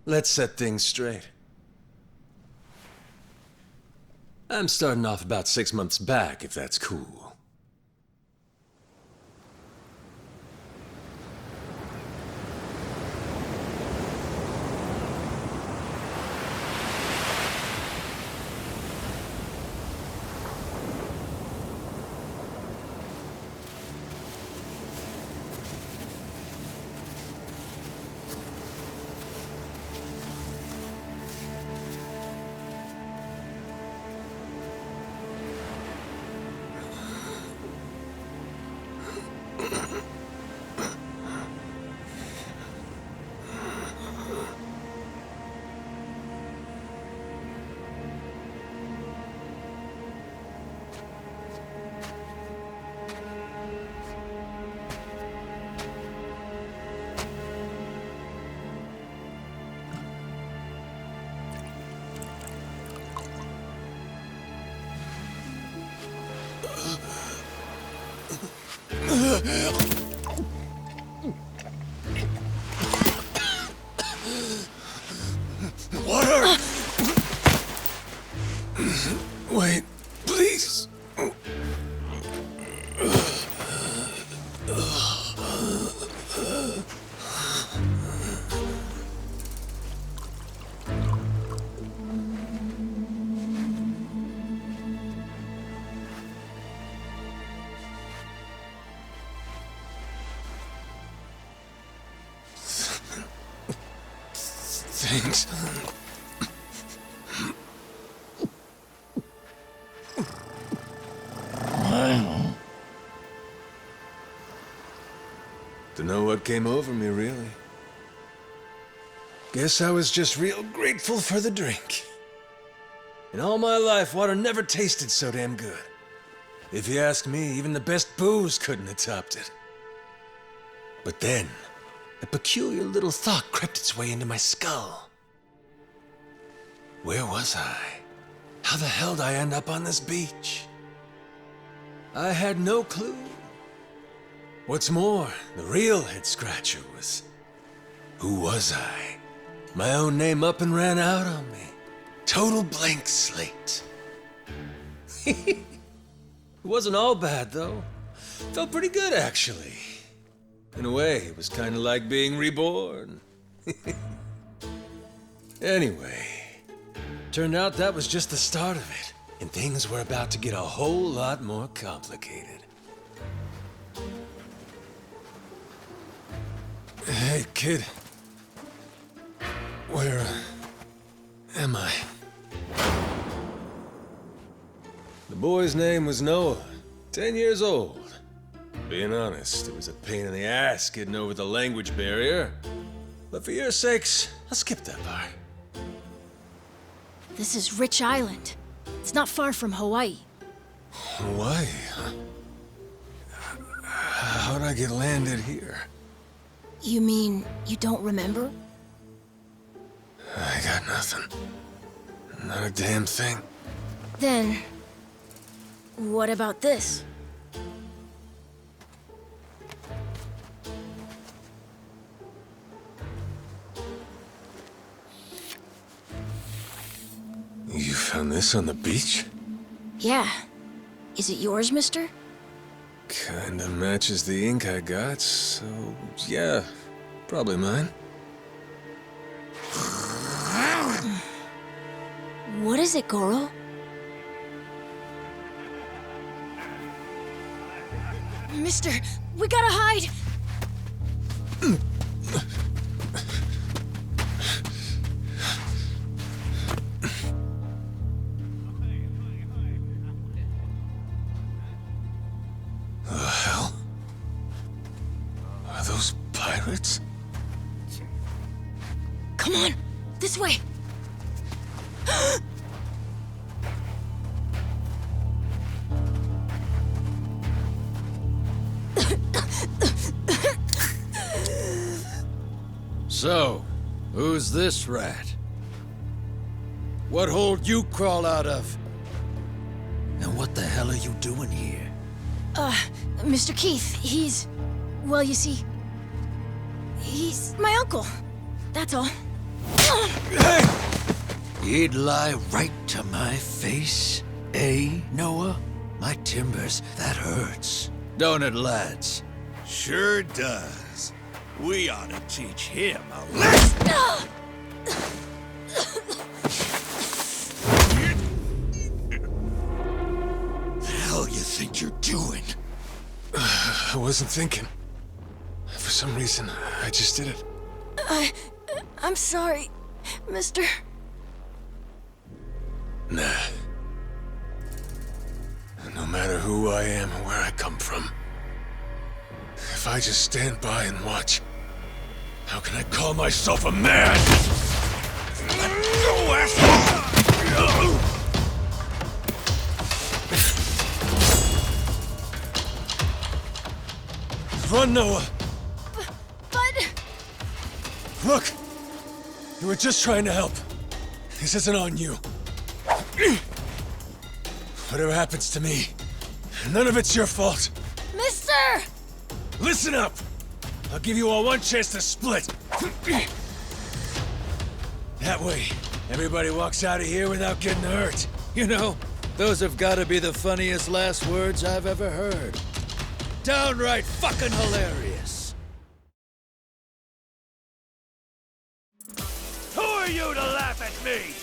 let's set things straight. I'm starting off about 6 months back, if that's cool. Water! Wait, please. Thanks. Dunno what came over me, really. Guess I was just real grateful for the drink. In all my life, water never tasted so damn good. If you ask me, even the best booze couldn't have topped it. But then, a peculiar little thought crept its way into my skull. Where was I? How the hell did I end up on this beach? I had no clue. What's more, the real head-scratcher was, who was I? My own name up and ran out on me. Total blank slate. It wasn't all bad, though. Felt pretty good, actually. In a way, it was kind of like being reborn. Anyway, turned out that was just the start of it, and things were about to get a whole lot more complicated. Hey, kid. Where am I? The boy's name was Noah, 10 years old. Being honest, it was a pain in the ass getting over the language barrier. But for your sakes, I'll skip that part. This is Rich Island. It's not far from Hawaii. Hawaii, huh? How'd I get landed here? You mean you don't remember? I got nothing. Not a damn thing. Then, what about this? You found this on the beach? Yeah. Is it yours, mister? Kinda matches the ink I got, so yeah, probably mine. What is it, Goro? Mister, we gotta hide! The hell? Are those pirates? Come on, this way! So, who's this rat? What hole you crawl out of? And what the hell are you doing here? Mr. Keith, well, you see, he's my uncle. That's all. Hey! He'd lie right to my face, eh, Noah? My timbers, that hurts. Don't it, lads? Sure does. We ought to teach him a lesson. The hell you think you're doing? I wasn't thinking. For some reason, I just did it. I'm sorry, mister. Nah. No matter who I am or where I come from, if I just stand by and watch, how can I call myself a man? Let go, asshole! Run, Noah! But... Look! You were just trying to help. This isn't on you. Whatever happens to me, none of it's your fault. Mister! Listen up! I'll give you all one chance to split. That way, everybody walks out of here without getting hurt. You know, those have got to be the funniest last words I've ever heard. Downright fucking hilarious. Who are you to laugh at me?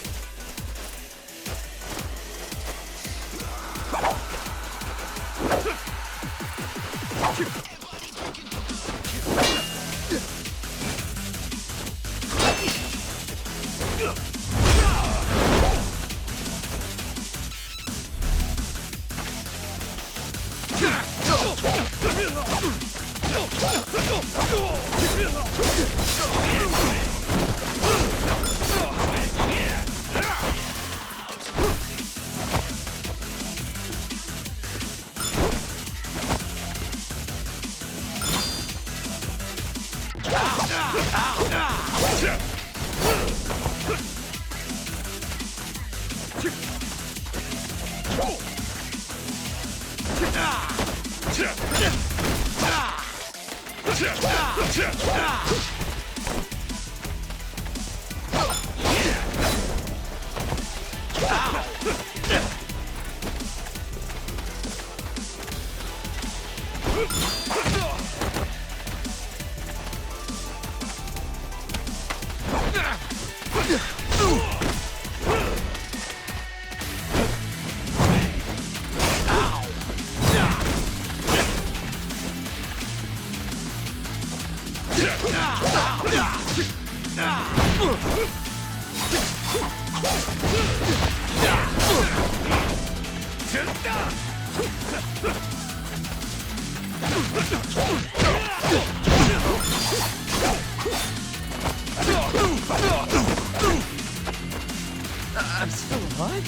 I'm still alive?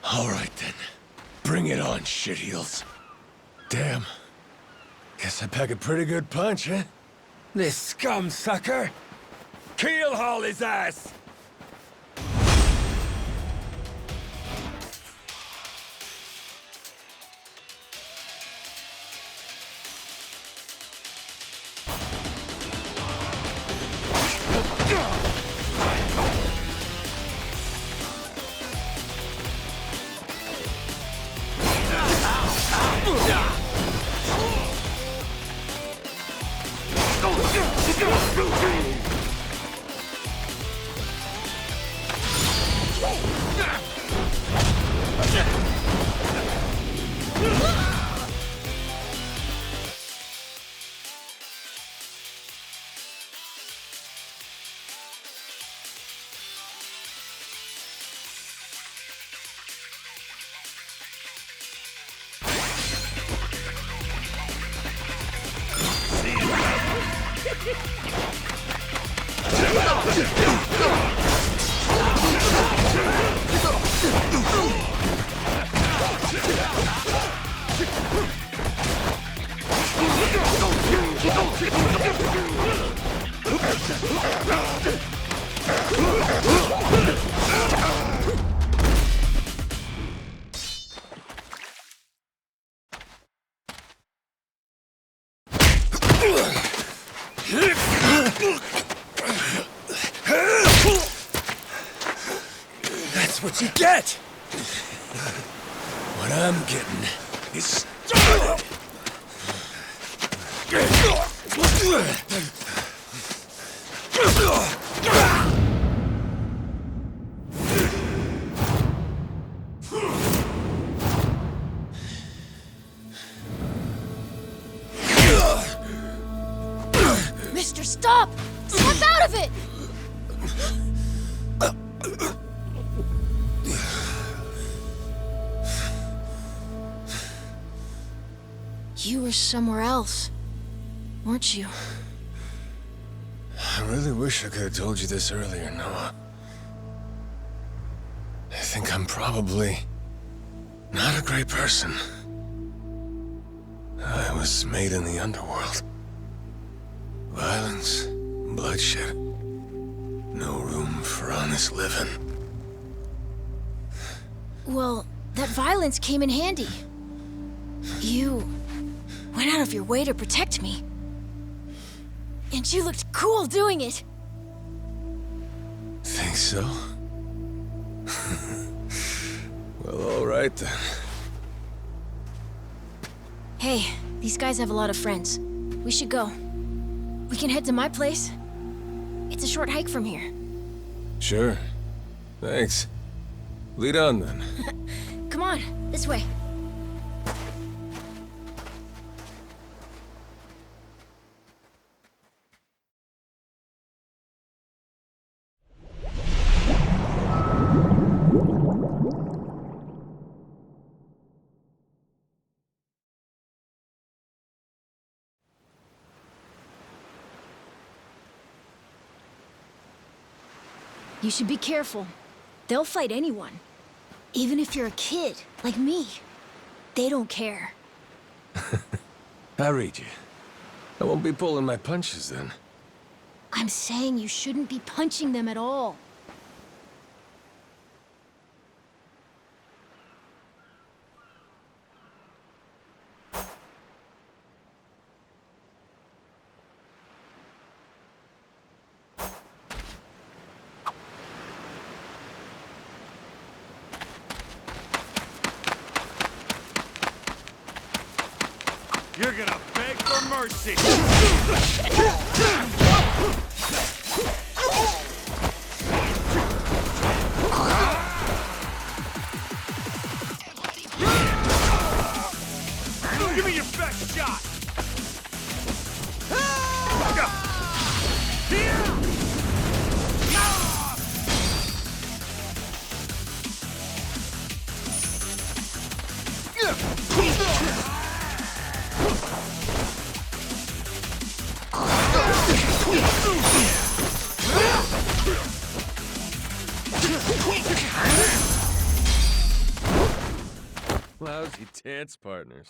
All right then. Bring it on, shitheels. Damn. Guess I pack a pretty good punch, huh? This scum sucker! Keel haul his ass! That's what you get! What I'm getting is started! Mister, stop! Snap out of it! You were somewhere else, weren't you? I really wish I could have told you this earlier, Noah. I think I'm probably not a great person. I was made in the underworld. Violence, bloodshed. No room for honest living. Well, that violence came in handy. You went out of your way to protect me. And you looked cool doing it. Think so? Well, all right then. Hey, these guys have a lot of friends. We should go. We can head to my place. It's a short hike from here. Sure. Thanks. Lead on then. Come on, this way. You should be careful. They'll fight anyone. Even if you're a kid, like me. They don't care. I read you. I won't be pulling my punches then. I'm saying you shouldn't be punching them at all. You're gonna beg for mercy! Give me your best shot! Lousy dance partners.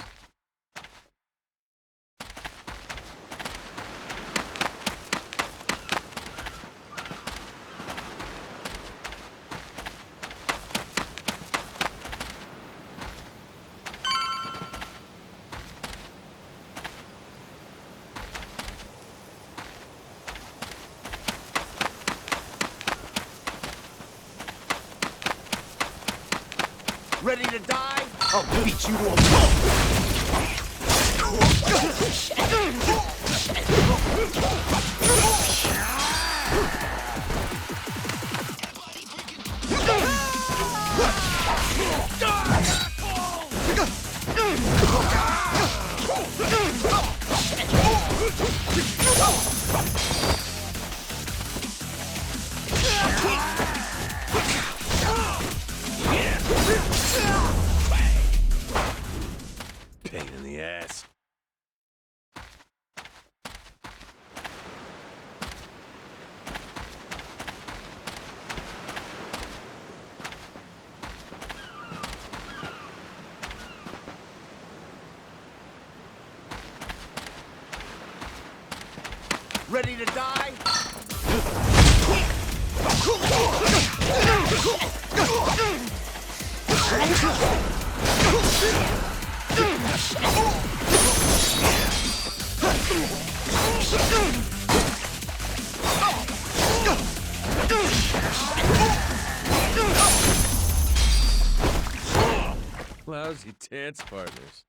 Ready to die? I'll beat you to a pulp! Pain in the ass. Ready to die? Lousy dance partners.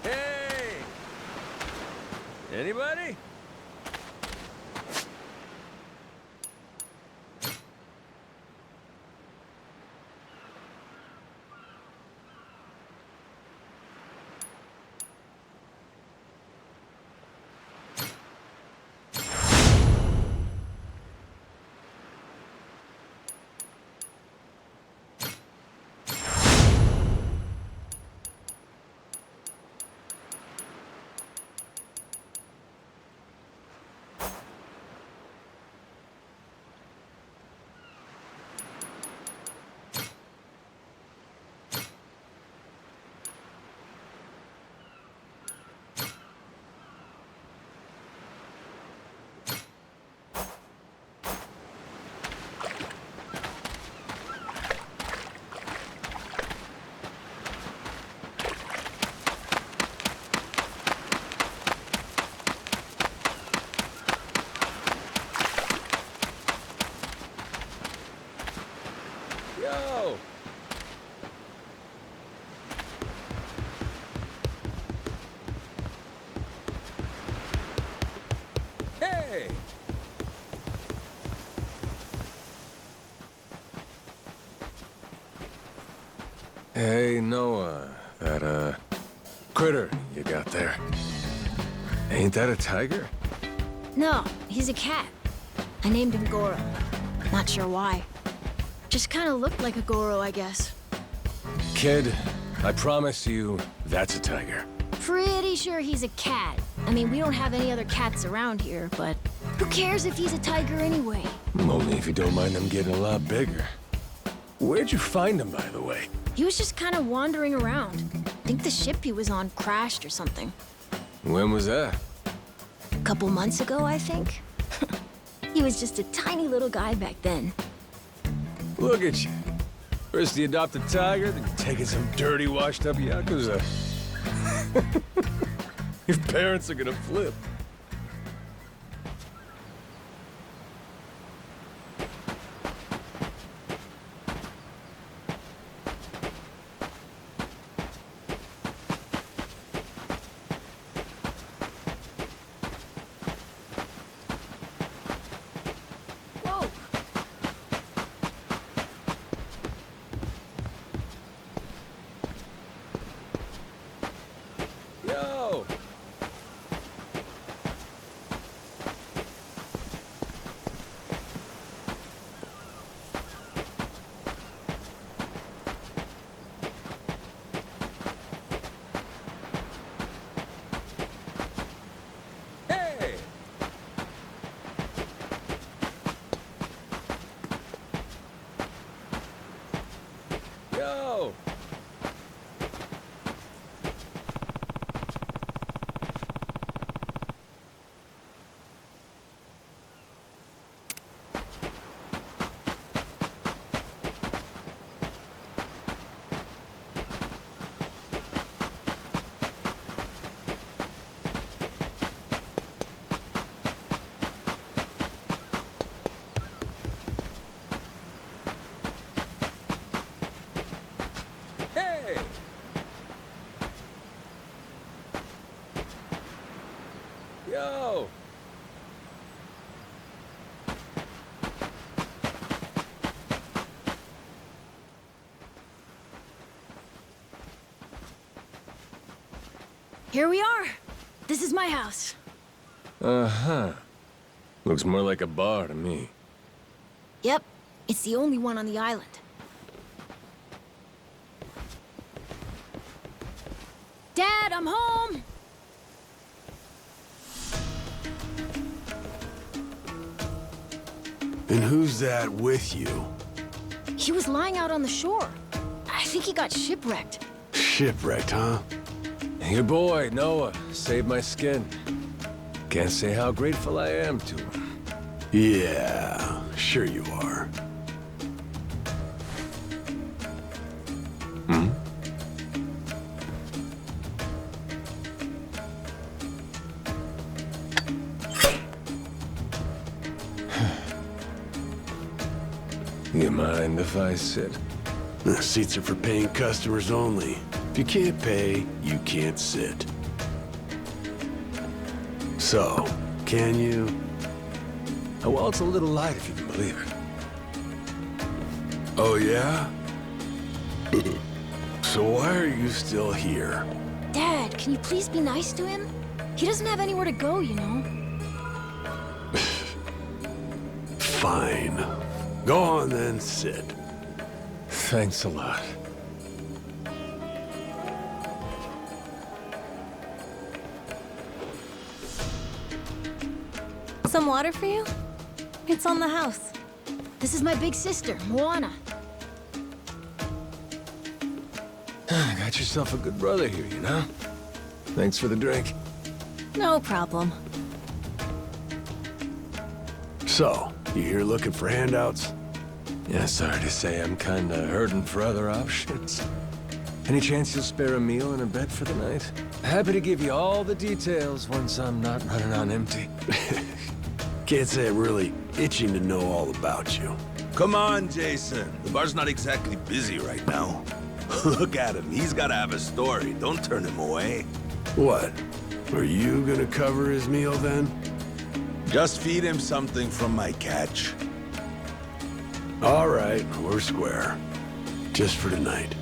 Hey! Anybody? Yo! Hey! Hey, Noah, that, critter you got there. Ain't that a tiger? No, he's a cat. I named him Goro. Not sure why. Just kind of looked like a Goro, I guess. Kid, I promise you, that's a tiger. Pretty sure he's a cat. I mean, we don't have any other cats around here, but who cares if he's a tiger anyway? Only if you don't mind them getting a lot bigger. Where'd you find him, by the way? He was just kind of wandering around. I think the ship he was on crashed or something. When was that? A couple months ago, I think. He was just a tiny little guy back then. Look at you. First the adopted tiger, then you're taking some dirty, washed-up Yakuza. Your parents are gonna flip. Whoa! Yo! Yo! Here we are. This is my house. Uh-huh. Looks more like a bar to me. Yep, it's the only one on the island. Dad, I'm home! And who's that with you? He was lying out on the shore. I think he got shipwrecked. Shipwrecked, huh? Your boy, Noah, saved my skin. Can't say how grateful I am to him. Yeah, sure you are. Hmm? You mind if I sit? The seats are for paying customers only. If you can't pay, you can't sit. So, can you? Oh, well, it's a little light if you can believe it. Oh, yeah? So why are you still here? Dad, can you please be nice to him? He doesn't have anywhere to go, you know? Fine. Go on then, sit. Thanks a lot. Some water for you? It's on the house. This is my big sister, Moana. Got yourself a good brother here, you know? Thanks for the drink. No problem. So, you here looking for handouts? Yeah, sorry to say I'm kinda hurting for other options. Any chance you'll spare a meal and a bed for the night? Happy to give you all the details once I'm not running on empty. Can't say I'm really itching to know all about you. Come on, Jason. The bar's not exactly busy right now. Look at him. He's gotta have a story. Don't turn him away. What? Are you gonna cover his meal then? Just feed him something from my catch. All right, we're square. Just for tonight.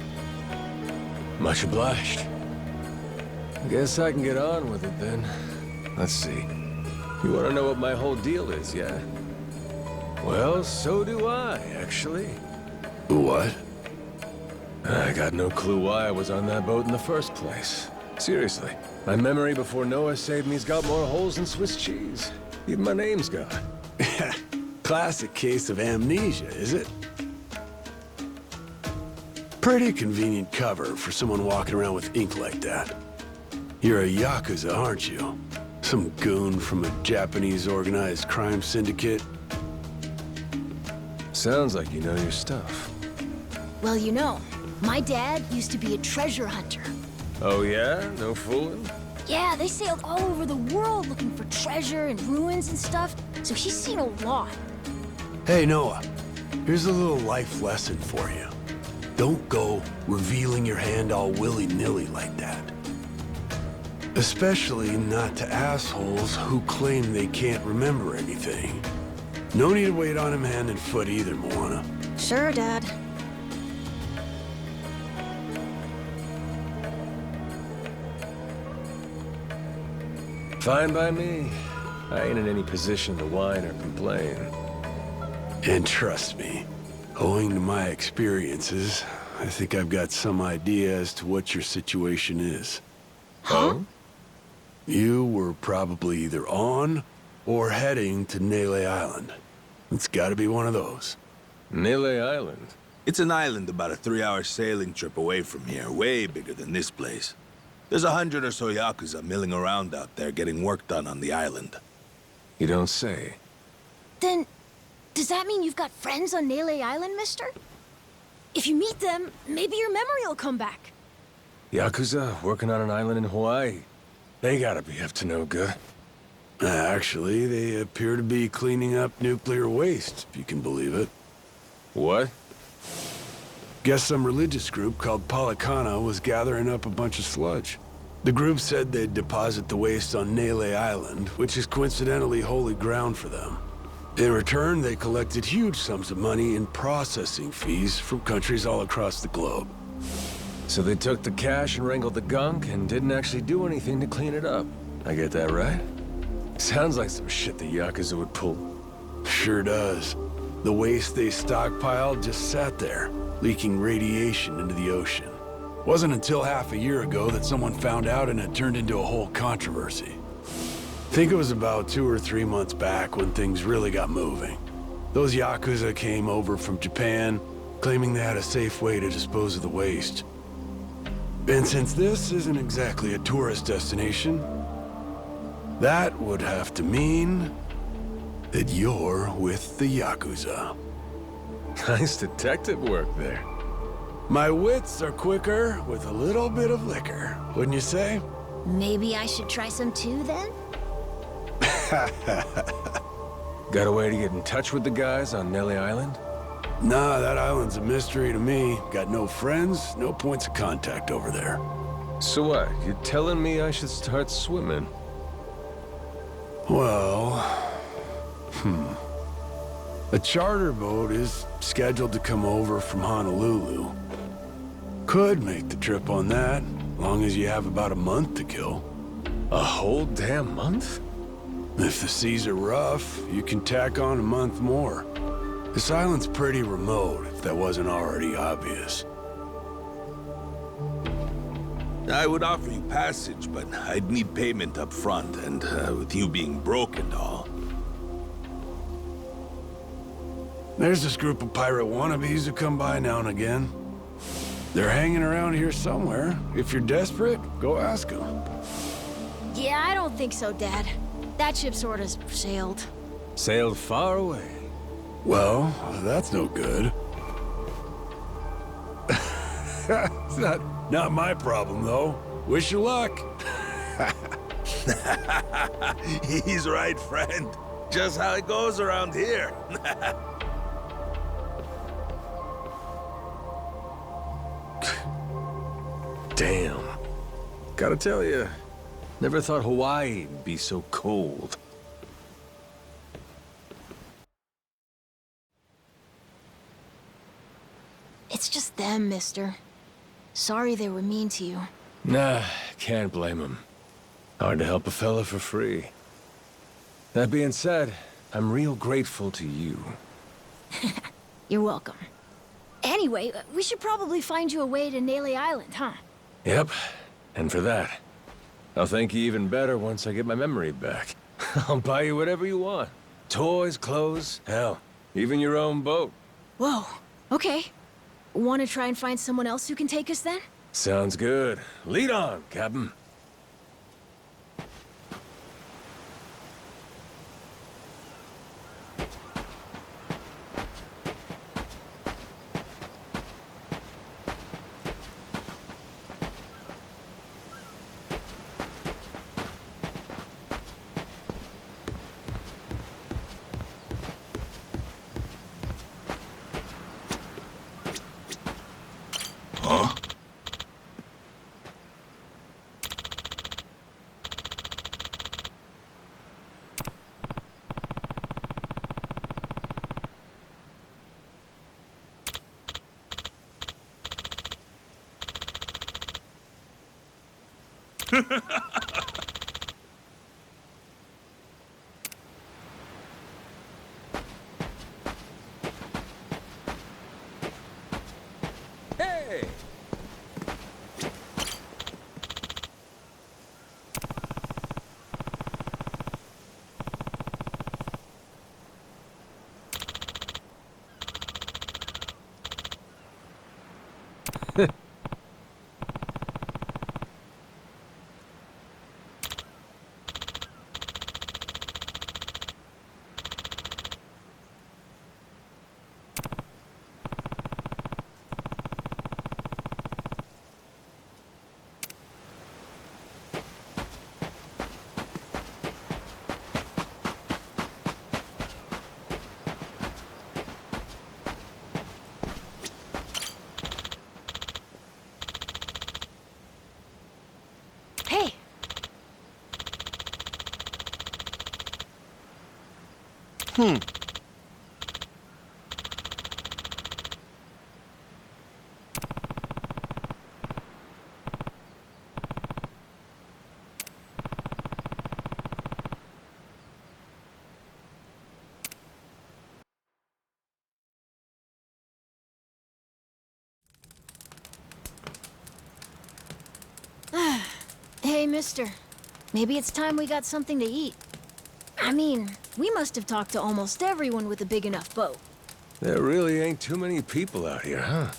Much obliged. Guess I can get on with it then. Let's see. You want to know what my whole deal is, yeah? Well, so do I, actually. What? I got no clue why I was on that boat in the first place. Seriously. My memory before Noah saved me's got more holes than Swiss cheese. Even my name's gone. Classic case of amnesia, is it? Pretty convenient cover for someone walking around with ink like that. You're a Yakuza, aren't you? Some goon from a Japanese organized crime syndicate? Sounds like you know your stuff. Well, you know, my dad used to be a treasure hunter. Oh yeah? No fooling? Yeah, they sailed all over the world looking for treasure and ruins and stuff, so he's seen a lot. Hey, Noah. Here's a little life lesson for you. Don't go revealing your hand all willy-nilly like that. Especially not to assholes who claim they can't remember anything. No need to wait on him hand and foot either, Moana. Sure, Dad. Fine by me. I ain't in any position to whine or complain. And trust me, owing to my experiences, I think I've got some idea as to what your situation is. Huh? You were probably either on or heading to Nele Island. It's gotta be one of those. Nele Island? It's an island about a 3-hour sailing trip away from here, way bigger than this place. There's 100 or so Yakuza milling around out there getting work done on the island. You don't say. Then, does that mean you've got friends on Nele Island, mister? If you meet them, maybe your memory will come back. Yakuza working on an island in Hawaii. They gotta be up to no good. Actually, they appear to be cleaning up nuclear waste, if you can believe it. What? Guess some religious group called Policana was gathering up a bunch of sludge. The group said they'd deposit the waste on Nele Island, which is coincidentally holy ground for them. In return, they collected huge sums of money in processing fees from countries all across the globe. So they took the cash and wrangled the gunk and didn't actually do anything to clean it up. I get that right? Sounds like some shit the Yakuza would pull. Sure does. The waste they stockpiled just sat there, leaking radiation into the ocean. Wasn't until half a year ago that someone found out and it turned into a whole controversy. Think it was about 2 or 3 months back when things really got moving. Those Yakuza came over from Japan, claiming they had a safe way to dispose of the waste. And since this isn't exactly a tourist destination, that would have to mean that you're with the Yakuza. Nice detective work there. My wits are quicker with a little bit of liquor, wouldn't you say? Maybe I should try some too, then? Got a way to get in touch with the guys on Nelly Island? Nah, that island's a mystery to me. Got no friends, no points of contact over there. So what? You telling me I should start swimming? Well... A charter boat is scheduled to come over from Honolulu. Could make the trip on that, long as you have about a month to kill. A whole damn month? If the seas are rough, you can tack on a month more. This island's pretty remote, if that wasn't already obvious. I would offer you passage, but I'd need payment up front, and with you being broke and all. There's this group of pirate wannabes who come by now and again. They're hanging around here somewhere. If you're desperate, go ask them. Yeah, I don't think so, Dad. That ship sort of sailed. Sailed far away. Well, that's no good. It's not my problem, though. Wish you luck. He's right, friend. Just how it goes around here. Damn. Gotta tell you, never thought Hawaii would be so cold. It's just them, mister. Sorry they were mean to you. Nah, can't blame him. Hard to help a fella for free. That being said, I'm real grateful to you. You're welcome. Anyway, we should probably find you a way to Nele Island, huh? Yep, and for that, I'll thank you even better once I get my memory back. I'll buy you whatever you want. Toys, clothes, hell, even your own boat. Whoa, okay. Want to try and find someone else who can take us then? Sounds good. Lead on, Captain. Huh? Hey! Hey, mister. Maybe it's time we got something to eat. I mean, we must have talked to almost everyone with a big enough boat. There really ain't too many people out here, huh?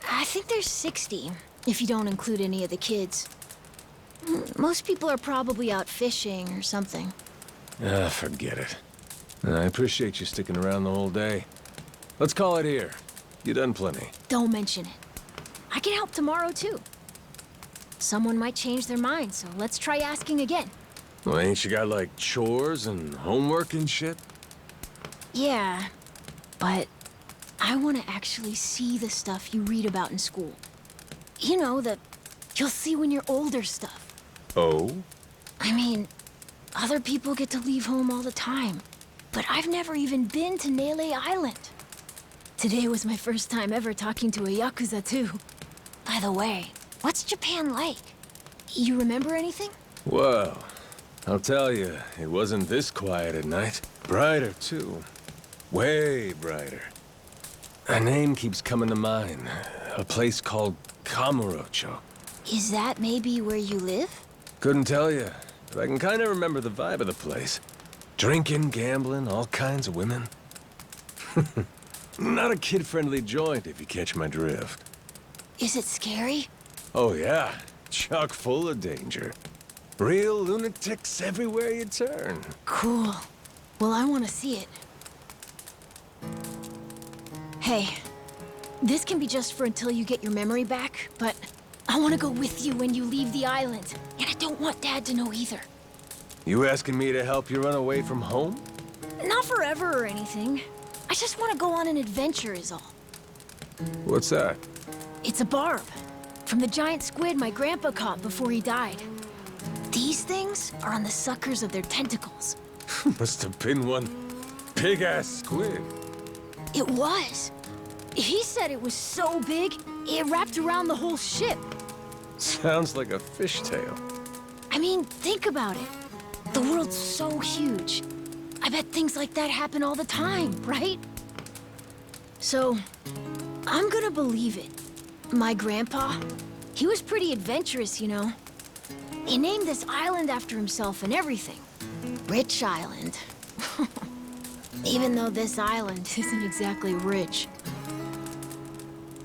I think there's 60, if you don't include any of the kids. Most people are probably out fishing or something. Ah, forget it. I appreciate you sticking around the whole day. Let's call it here. You done plenty. Don't mention it. I can help tomorrow, too. Someone might change their mind, so let's try asking again. Well, ain't you got, like, chores and homework and shit? Yeah, but I want to actually see the stuff you read about in school. You know, the you'll see when you're older stuff. Oh? I mean, other people get to leave home all the time, but I've never even been to Nele Island. Today was my first time ever talking to a Yakuza, too. By the way, what's Japan like? You remember anything? Well, I'll tell you, it wasn't this quiet at night. Brighter, too. Way brighter. A name keeps coming to mind. A place called Kamurocho. Is that maybe where you live? Couldn't tell you, but I can kind of remember the vibe of the place. Drinking, gambling, all kinds of women. Not a kid-friendly joint, if you catch my drift. Is it scary? Oh yeah, chock full of danger. Real lunatics everywhere you turn. Cool. Well, I want to see it. Hey, this can be just for until you get your memory back, but I want to go with you when you leave the island. And I don't want Dad to know either. You asking me to help you run away from home? Not forever or anything. I just want to go on an adventure is all. What's that? It's a barb. From the giant squid my grandpa caught before he died. These things are on the suckers of their tentacles. Must have been one big-ass squid. It was. He said it was so big, it wrapped around the whole ship. Sounds like a fishtail. I mean, think about it. The world's so huge. I bet things like that happen all the time, right? So, I'm gonna believe it. My grandpa, he was pretty adventurous, you know. He named this island after himself and everything. Rich Island. Even though this island isn't exactly rich.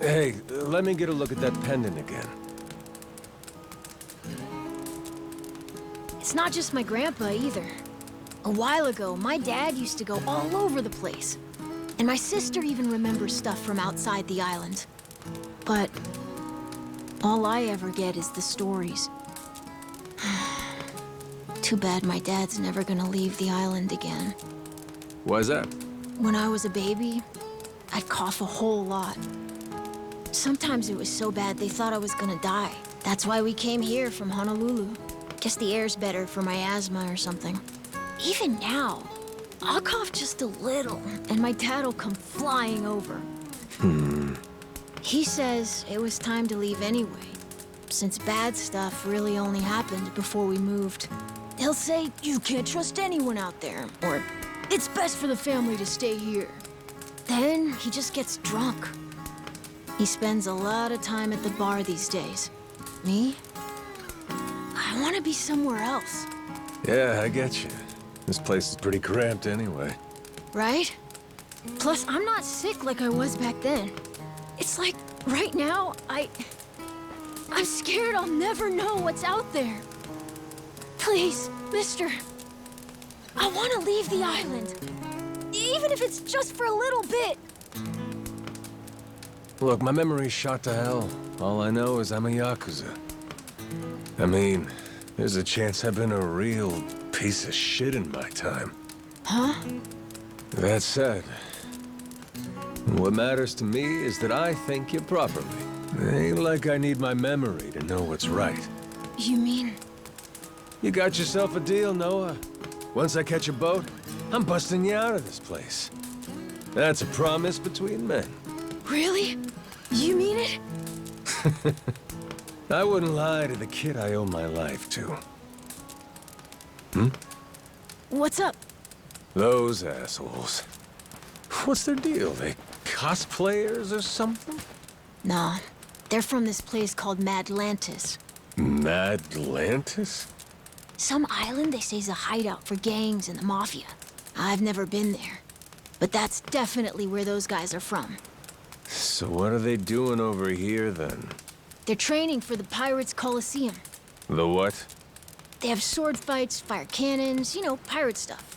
Hey, let me get a look at that pendant again. It's not just my grandpa either. A while ago, my dad used to go all over the place. And my sister even remembers stuff from outside the island. But all I ever get is the stories. Too bad my dad's never gonna leave the island again. Why's that? When I was a baby, I'd cough a whole lot. Sometimes it was so bad they thought I was gonna die. That's why we came here from Honolulu. Guess the air's better for my asthma or something. Even now, I'll cough just a little, and my dad'll come flying over. He says it was time to leave anyway, since bad stuff really only happened before we moved. He'll say, you can't trust anyone out there, or it's best for the family to stay here. Then he just gets drunk. He spends a lot of time at the bar these days. Me? I want to be somewhere else. Yeah, I get you. This place is pretty cramped anyway. Right? Plus, I'm not sick like I was back then. It's like, right now, I'm scared I'll never know what's out there. Please, mister. I want to leave the island. Even if it's just for a little bit. Look, my memory's shot to hell. All I know is I'm a Yakuza. I mean, there's a chance I've been a real piece of shit in my time. Huh? That said, what matters to me is that I think you properly. It ain't like I need my memory to know what's right. You mean? You got yourself a deal, Noah. Once I catch a boat, I'm busting you out of this place. That's a promise between men. Really? You mean it? I wouldn't lie to the kid I owe my life to. What's up? Those assholes. What's their deal? They cosplayers or something? Nah, they're from this place called Madlantis. Madlantis? Some island they say is a hideout for gangs and the mafia. I've never been there, but that's definitely where those guys are from. So what are they doing over here, then? They're training for the Pirates Coliseum. The what? They have sword fights, fire cannons, you know, pirate stuff.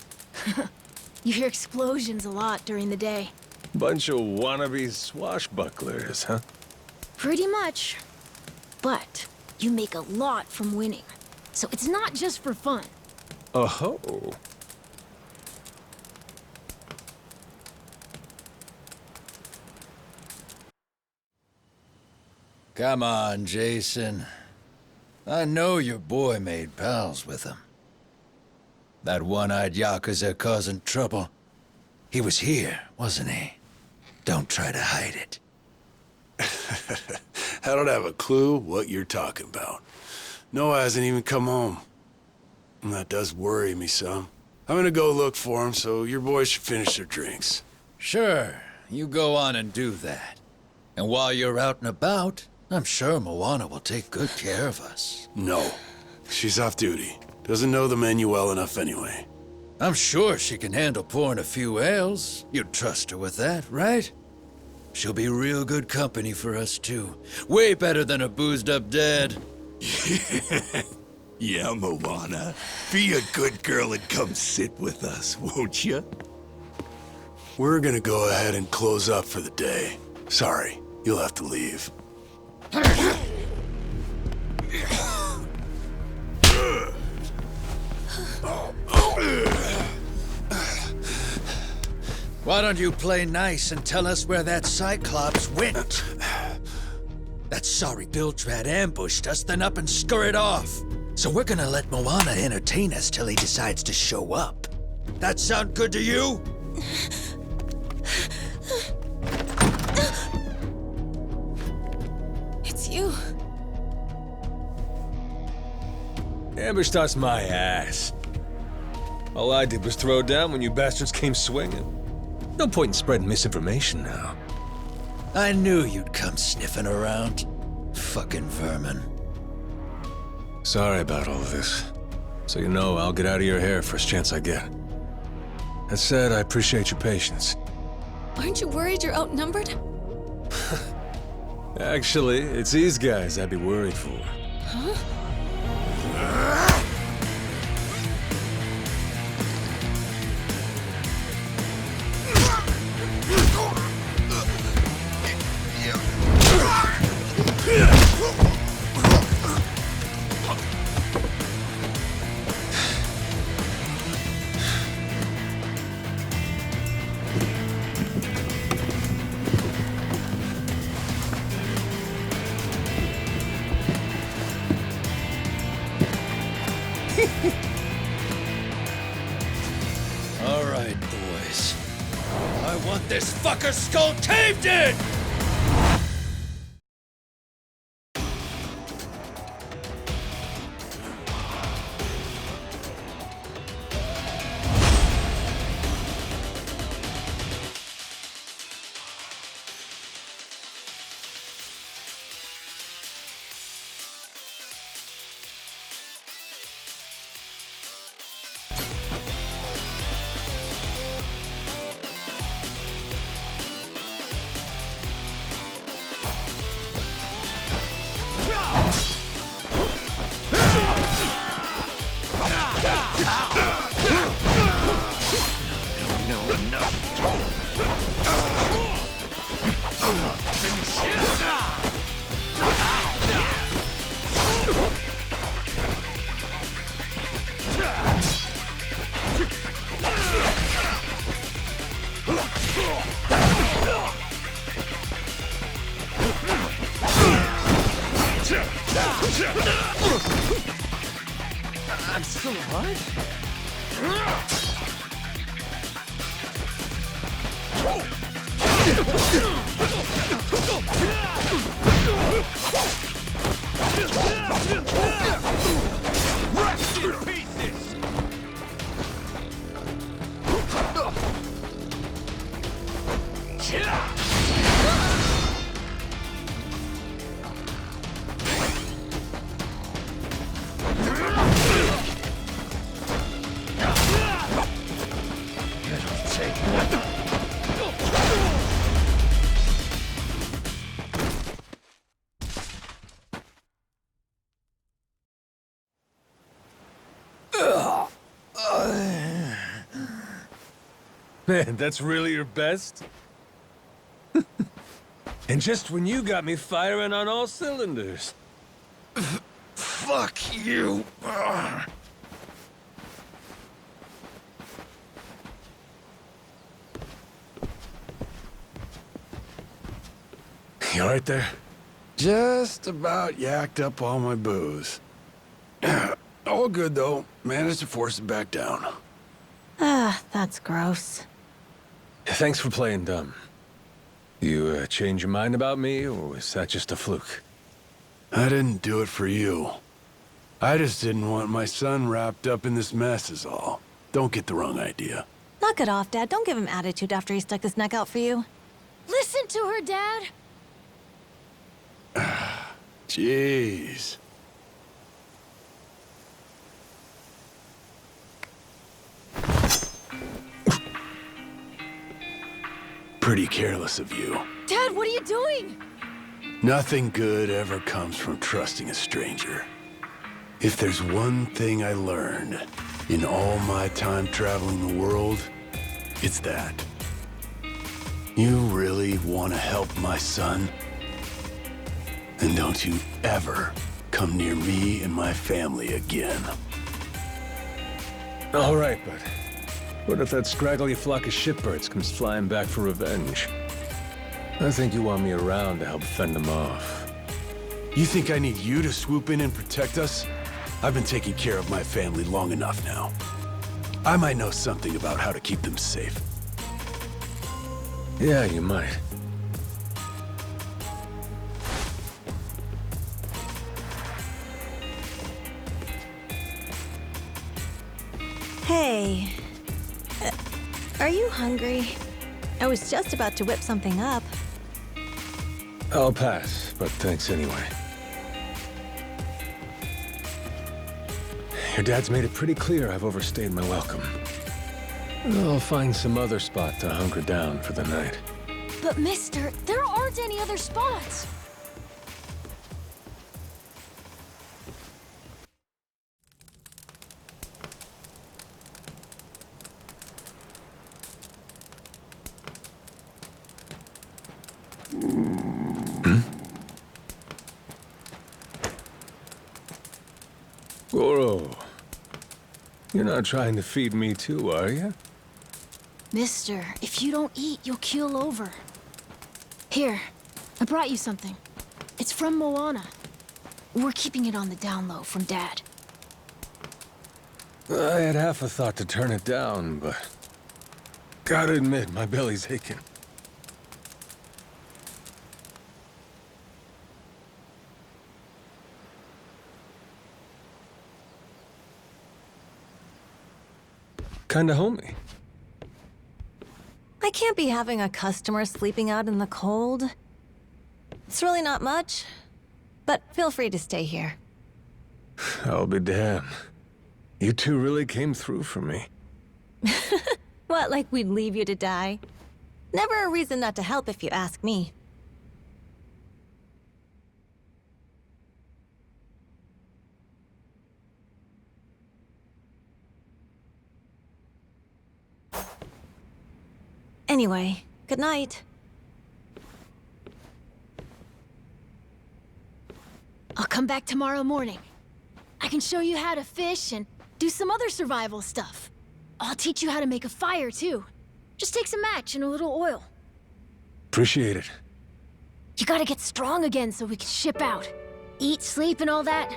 You hear explosions a lot during the day. Bunch of wannabe swashbucklers, huh? Pretty much. But you make a lot from winning. So it's not just for fun. Oh-ho. Come on, Jason. I know your boy made pals with him. That one-eyed Yakuza causing trouble. He was here, wasn't he? Don't try to hide it. I don't have a clue what you're talking about. Noah hasn't even come home. And that does worry me some. I'm gonna go look for him, so your boys should finish their drinks. Sure, you go on and do that. And while you're out and about, I'm sure Moana will take good care of us. No. She's off duty. Doesn't know the menu well enough anyway. I'm sure she can handle pouring a few ales. You'd trust her with that, right? She'll be real good company for us, too. Way better than a boozed-up dad. Yeah, Moana. Be a good girl and come sit with us, won't you? We're gonna go ahead and close up for the day. Sorry, you'll have to leave. Why don't you play nice and tell us where that Cyclops went? That sorry Biltrat ambushed us, then up and scurried off. So we're gonna let Moana entertain us till he decides to show up. That sound good to you? It's you. Ambushed us my ass. All I did was throw down when you bastards came swinging. No point in spreading misinformation now. I knew you'd come sniffing around. Fucking vermin. Sorry about all of this. So you know, I'll get out of your hair first chance I get. That said, I appreciate your patience. Aren't you worried you're outnumbered? Actually, it's these guys I'd be worried for. Huh? All right, boys. I want this fucker skull caved in! Man, that's really your best? And just when you got me firing on all cylinders. Fuck you! You all right there? Just about yacked up all my booze. All good, though. Managed to force it back down. Ah, that's gross. Thanks for playing dumb. You change your mind about me, or was that just a fluke? I didn't do it for you. I just didn't want my son wrapped up in this mess is all. Don't get the wrong idea. Knock it off, Dad. Don't give him attitude after he stuck his neck out for you. Listen to her, Dad. Jeez. Pretty careless of you. Dad, what are you doing? Nothing good ever comes from trusting a stranger. If there's one thing I learned in all my time traveling the world, it's that. You really want to help my son? Then don't you ever come near me and my family again. All right, but what if that scraggly flock of shitbirds comes flying back for revenge? I think you want me around to help fend them off. You think I need you to swoop in and protect us? I've been taking care of my family long enough now. I might know something about how to keep them safe. Yeah, you might. Hey. Are you hungry? I was just about to whip something up. I'll pass, but thanks anyway. Your dad's made it pretty clear I've overstayed my welcome. I'll find some other spot to hunker down for the night. But mister, there aren't any other spots. Goro, you're not trying to feed me too, are you? Mister, if you don't eat, you'll keel over. Here, I brought you something. It's from Moana. We're keeping it on the down low from Dad. I had half a thought to turn it down, but gotta admit, my belly's aching. Kinda homey. I can't be having a customer sleeping out in the cold. It's really not much, but feel free to stay here. I'll be damned. You two really came through for me. What, like we'd leave you to die? Never a reason not to help if you ask me. Anyway, good night. I'll come back tomorrow morning. I can show you how to fish and do some other survival stuff. I'll teach you how to make a fire, too. Just take some match and a little oil. Appreciate it. You gotta get strong again so we can ship out. Eat, sleep, and all that.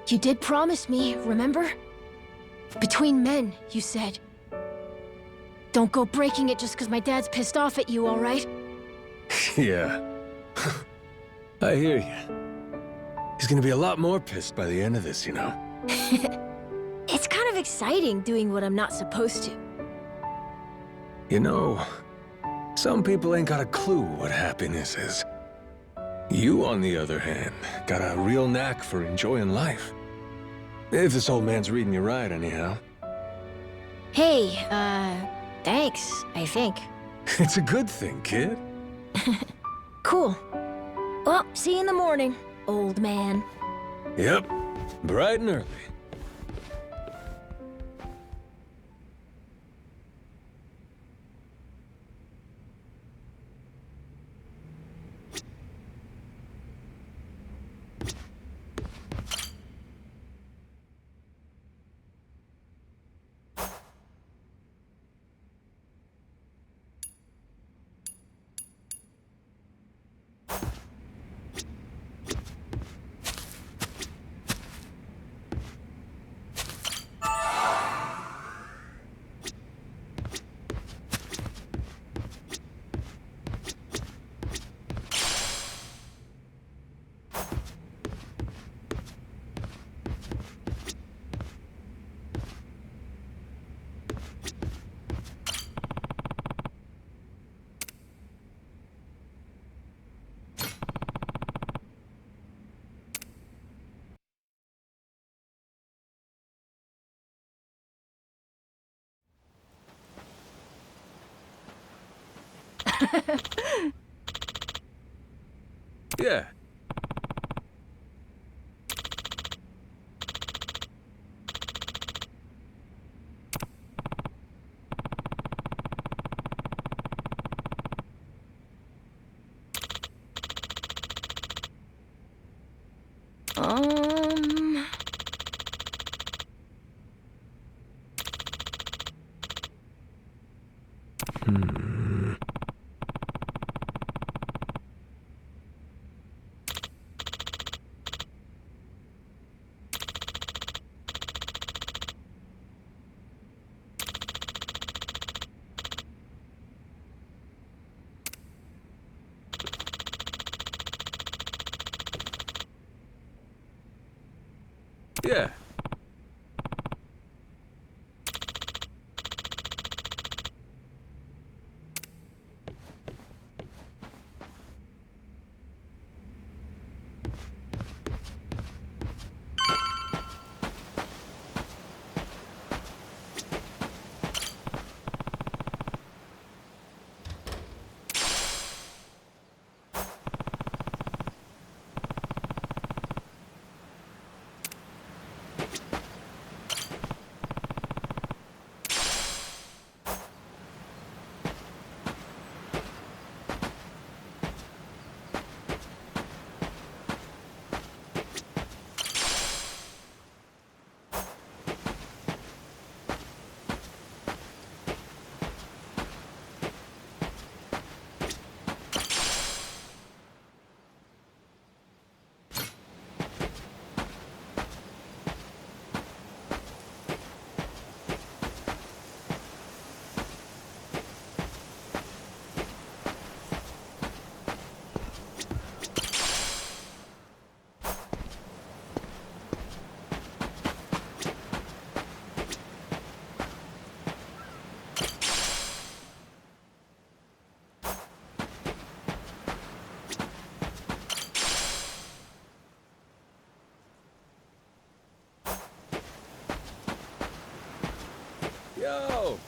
You did promise me, remember? Between men, you said. Don't go breaking it just because my dad's pissed off at you, all right? Yeah. I hear you. He's gonna be a lot more pissed by the end of this, you know. It's kind of exciting doing what I'm not supposed to. You know, some people ain't got a clue what happiness is. You, on the other hand, got a real knack for enjoying life. If this old man's reading you right, anyhow. Hey, thanks, I think. It's a good thing, kid. Cool. Well, see you in the morning, old man. Yep, bright and early. Yeah. Um... Yeah. Yo!